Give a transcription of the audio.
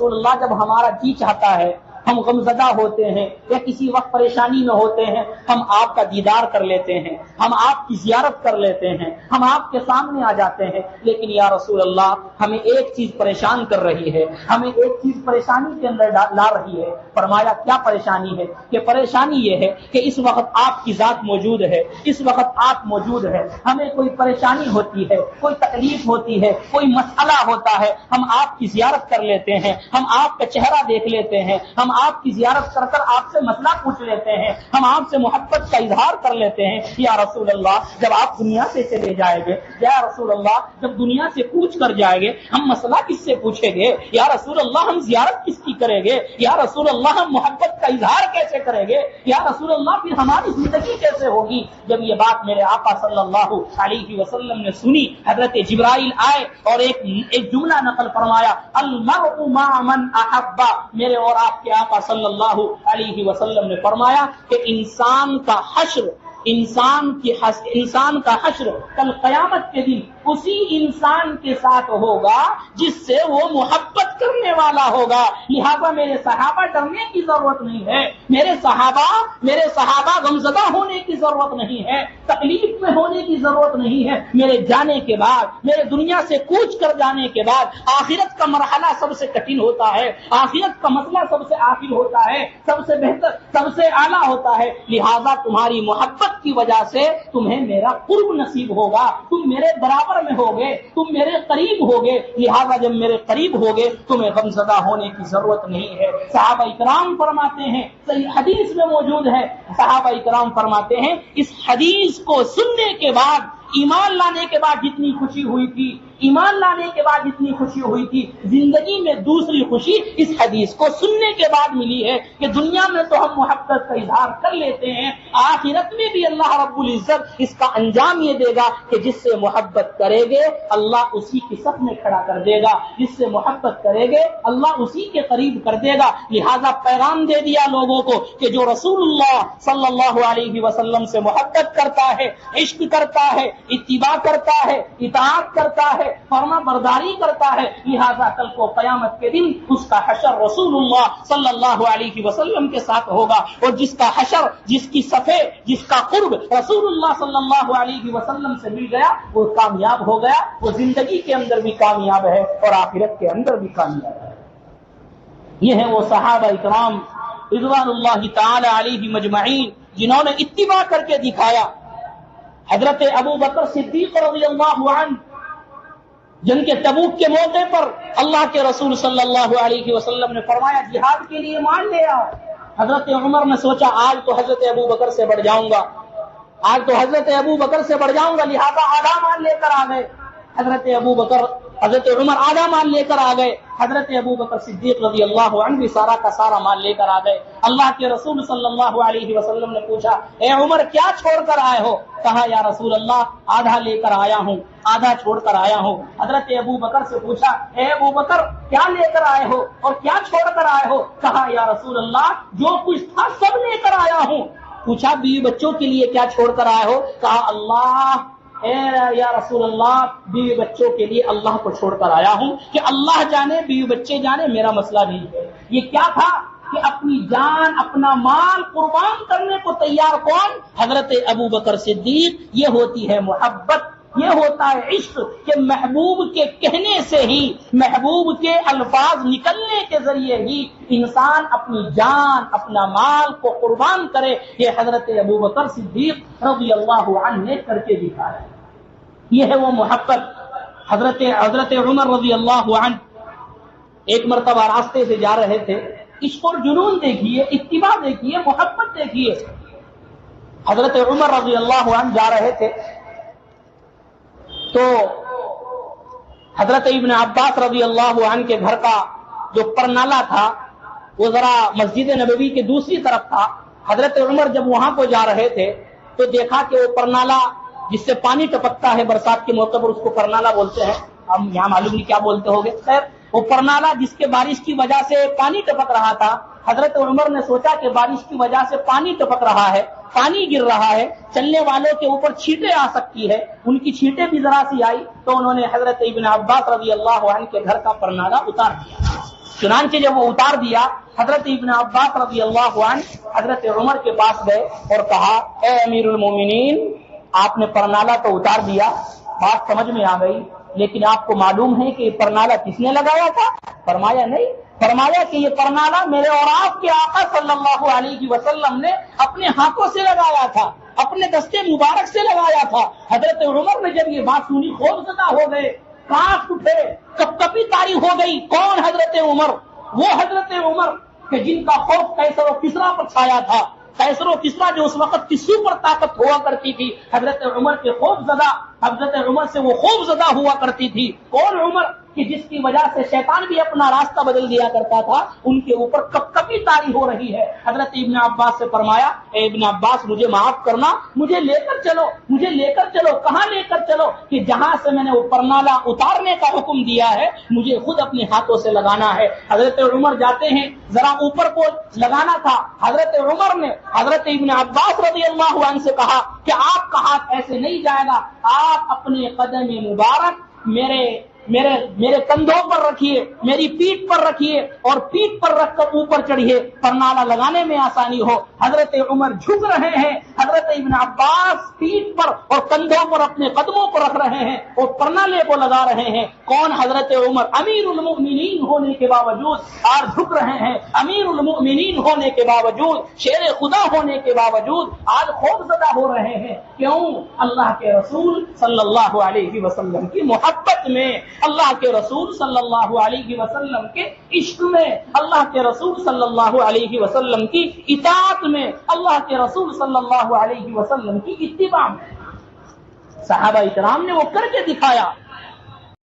رسول اللہ جب ہمارا جی چاہتا ہے، ہم غمزدہ ہوتے ہیں یا کسی وقت پریشانی میں ہوتے ہیں، ہم آپ کا دیدار کر لیتے ہیں، ہم آپ کی زیارت کر لیتے ہیں، ہم آپ کے سامنے آ جاتے ہیں، لیکن یا رسول اللہ ہمیں ایک چیز پریشان کر رہی ہے، ہمیں ایک چیز پریشانی کے اندر لا رہی ہے۔ فرمایا کیا پریشانی ہے؟ کہ پریشانی یہ ہے کہ اس وقت آپ کی ذات موجود ہے، اس وقت آپ موجود ہے، ہمیں کوئی پریشانی ہوتی ہے، کوئی تکلیف ہوتی ہے، کوئی مسئلہ ہوتا ہے، ہم آپ کی زیارت کر لیتے ہیں، ہم آپ کا چہرہ دیکھ لیتے ہیں، ہم آپ کی زیارت کر کر آپ سے مسئلہ پوچھ لیتے ہیں، ہم آپ سے محبت کا اظہار کر لیتے ہیں۔ یا رسول اللہ جب آپ دنیا سے چلے جائیں گے، یا رسول اللہ جب دنیا سے کوچ کر جائیں گے، ہم مسئلہ کس سے پوچھیں گے؟ یا رسول اللہ ہم زیارت کس کی کریں گے؟ یا رسول اللہ ہم محبت کا اظہار کیسے کریں گے؟ یا رسول اللہ پھر ہماری زندگی کیسے ہوگی؟ جب یہ بات میرے آقا صلی اللہ علیہ وسلم نے سنی، حضرت جبرائیل آئے اور ایک جملہ نقل فرمایا، المرء مع من احب۔ میرے اور آپ کے آقا صلی اللہ علیہ وسلم نے فرمایا کہ انسان کا حشر کل قیامت کے دن اسی انسان کے ساتھ ہوگا جس سے وہ محبت کرنے والا ہوگا۔ لہذا میرے صحابہ ڈرنے کی ضرورت نہیں ہے، میرے صحابہ غمزدہ ہونے کی ضرورت نہیں ہے، تکلیف میں ہونے کی ضرورت نہیں ہے۔ میرے جانے کے بعد، میرے دنیا سے کوچ کر جانے کے بعد آخرت کا مرحلہ سب سے کٹھن ہوتا ہے، آخرت کا مسئلہ سب سے آخر ہوتا ہے، سب سے بہتر، سب سے اعلیٰ ہوتا ہے۔ لہذا تمہاری محبت کی وجہ سے تمہیں میرا قرب نصیب ہوگا، تم میرے برابر میں ہوگے، تم میرے قریب ہوگے۔ لہذا جب میرے قریب ہوگے تمہیں غمزدہ ہونے کی ضرورت نہیں ہے۔ صحابہ اکرام فرماتے ہیں، صحیح حدیث میں موجود ہے، صحابہ اکرام فرماتے ہیں اس حدیث کو سننے کے بعد، ایمان لانے کے بعد جتنی خوشی ہوئی تھی، ایمان لانے کے بعد جتنی خوشی ہوئی تھی، زندگی میں دوسری خوشی اس حدیث کو سننے کے بعد ملی ہے کہ دنیا میں تو ہم محبت کا اظہار کر لیتے ہیں، آخرت میں بھی اللہ رب العزت اس کا انجام یہ دے گا کہ جس سے محبت کرے گے اللہ اسی کی صف میں کھڑا کر دے گا، جس سے محبت کرے گے اللہ اسی کے قریب کر دے گا۔ لہذا پیغام دے دیا لوگوں کو کہ جو رسول اللہ صلی اللہ علیہ وسلم سے محبت کرتا ہے، عشق کرتا ہے، اتباع کرتا ہے، اطاعت کرتا ہے، فرما برداری کرتا ہے، لہذا کل کو قیامت کے دن اس کا حشر رسول اللہ صلی اللہ علیہ وسلم کے ساتھ ہوگا، اور جس کا حشر، جس کی صفے، جس کا قرب رسول اللہ صلی اللہ علیہ وسلم سے مل گیا وہ کامیاب ہو گیا، وہ زندگی کے اندر بھی کامیاب ہے اور آخرت کے اندر بھی کامیاب ہے۔ یہ ہے وہ صحابہ اکرام رضوان اللہ تعالی علیہ مجمعین جنہوں نے اتباع کر کے دکھایا۔ حضرت ابو بکر صدیق رضی اللہ عنہ جن کے تبوک کے موقع پر اللہ کے رسول صلی اللہ علیہ وسلم نے فرمایا جہاد کے لیے مان لے آؤ۔ حضرت عمر نے سوچا آج تو حضرت ابو بکر سے بڑھ جاؤں گا، لہذا آدھا مان لے کر آ گئے۔ حضرت عمر آدھا مان لے کر آ گئے، حضرت ابو بکر صدیق رضی اللہ عنہ بھی سارا کا سارا مان لے کر آ گئے۔ اللہ کے رسول صلی اللہ علیہ وسلم نے پوچھا اے عمر کیا چھوڑ کر آئے ہو؟ کہا یا رسول اللہ آدھا لے کر آیا ہوں، آدھا چھوڑ کر آیا ہوں۔ حضرت ابو بکر سے پوچھا اے ابو بکر کیا لے کر آئے ہو اور کیا چھوڑ کر آئے ہو؟ کہا یا رسول اللہ جو کچھ تھا سب لے کر آیا ہوں۔ پوچھا بیوی بچوں کے لیے کیا چھوڑ کر آئے ہو؟ کہا اللہ اے یا رسول اللہ بیوی بچوں کے لیے اللہ کو چھوڑ کر آیا ہوں کہ اللہ جانے بیوی بچے جانے میرا مسئلہ نہیں ہے۔ یہ کیا تھا کہ اپنی جان اپنا مال قربان کرنے کو تیار کون؟ حضرت ابو بکر صدیق۔ یہ ہوتی ہے محبت، یہ ہوتا ہے عشق کہ محبوب کے کہنے سے ہی، محبوب کے الفاظ نکلنے کے ذریعے ہی انسان اپنی جان اپنا مال کو قربان کرے۔ یہ حضرت ابو بکر صدیق رضی اللہ عنہ نے کر کے دکھایا۔ یہ ہے وہ محبت۔ حضرت عمر رضی اللہ عنہ ایک مرتبہ راستے سے جا رہے تھے، عشق اور جنون دیکھیے، اتباع دیکھیے، محبت دیکھیے۔ حضرت عمر رضی اللہ عنہ جا رہے تھے تو حضرت ابن عباس رضی اللہ عنہ کے گھر کا جو پرنالہ تھا وہ ذرا مسجد نبوی کے دوسری طرف تھا۔ حضرت عمر جب وہاں کو جا رہے تھے تو دیکھا کہ وہ پرنالہ جس سے پانی ٹپکتا ہے برسات کے موقع پر اس کو پرنالہ بولتے ہیں، ہم یہاں معلوم نہیں کیا بولتے ہوگے، خیر وہ پرنالہ جس کے بارش کی وجہ سے پانی ٹپک رہا تھا۔ حضرت عمر نے سوچا کہ بارش کی وجہ سے پانی ٹپک رہا ہے، پانی گر رہا ہے، چلنے والوں کے اوپر چھینٹیں آ سکتی ہے، ان کی چھینٹیں بھی ذرا سی آئی تو انہوں نے حضرت ابن عباس رضی اللہ عنہ کے گھر کا پرنالہ اتار دیا۔ چنانچہ جب وہ اتار دیا، حضرت ابن عباس رضی اللہ عنہ حضرت عمر کے پاس گئے اور کہا اے امیر المومنین، آپ نے پرنالہ تو اتار دیا، بات سمجھ میں آ گئی، لیکن آپ کو معلوم ہے کہ یہ پرنالہ کس نے لگایا تھا؟ فرمایا نہیں، فرمایا کہ یہ پرنالہ میرے اور آپ کے آقا صلی اللہ علیہ وسلم نے اپنے ہاتھوں سے لگایا تھا، اپنے دستے مبارک سے لگایا تھا۔ حضرت عمر نے جب یہ بات سنی خوف زدہ ہو گئے، کانپ اٹھے، کپکپی طاری ہو گئی۔ کون؟ حضرت عمر، وہ حضرت عمر کہ جن کا خوف قیصر و کسریٰ پر چھایا تھا، قیصر و کسریٰ جو اس وقت کی سپر طاقت ہوا کرتی تھی، حضرت عمر کے خوف زدہ، حضرت عمر سے وہ خوف زدہ ہوا کرتی تھی۔ کون عمر کہ جس کی وجہ سے شیطان بھی اپنا راستہ بدل دیا کرتا تھا، ان کے اوپر کپکپی طاری ہو رہی ہے۔ حضرت ابن عباس سے فرمایا اے ابن عباس، مجھے معاف کرنا، مجھے لے کر چلو، مجھے لے کر چلو۔ کہاں لے کر چلو؟ کہ جہاں سے میں نے وہ پرنالہ اتارنے کا حکم دیا ہے، مجھے خود اپنے ہاتھوں سے لگانا ہے۔ حضرت عمر جاتے ہیں، ذرا اوپر کو لگانا تھا، حضرت عمر نے حضرت ابن عباس رضی اللہ عنہ سے کہا کہ آپ کا ہاتھ ایسے نہیں جائے گا، آپ اپنے قدم مبارک میرے کندھوں پر رکھیے، میری پیٹھ پر رکھیے اور پیٹھ پر رکھ کر اوپر چڑھیے، پرنالہ لگانے میں آسانی ہو۔ حضرت عمر جھک رہے ہیں، حضرت ابن عباس پیٹھ پر اور کندھوں پر اپنے قدموں پر رکھ رہے ہیں اور پرنالے کو لگا رہے ہیں۔ کون؟ حضرت عمر، امیر المؤمنین ہونے کے باوجود آج جھک رہے ہیں، امیر المؤمنین ہونے کے باوجود، شیر خدا ہونے کے باوجود آج خوف زدہ ہو رہے ہیں۔ کیوں؟ اللہ کے رسول صلی اللہ علیہ وسلم کی محبت میں، اللہ کے رسول صلی اللہ علیہ وسلم کے عشق میں، اللہ کے رسول صلی اللہ علیہ وسلم کی اطاعت میں، اللہ کے رسول صلی اللہ علیہ وسلم کی اتباع میں۔ صحابہ اکرام نے وہ کر کے دکھایا،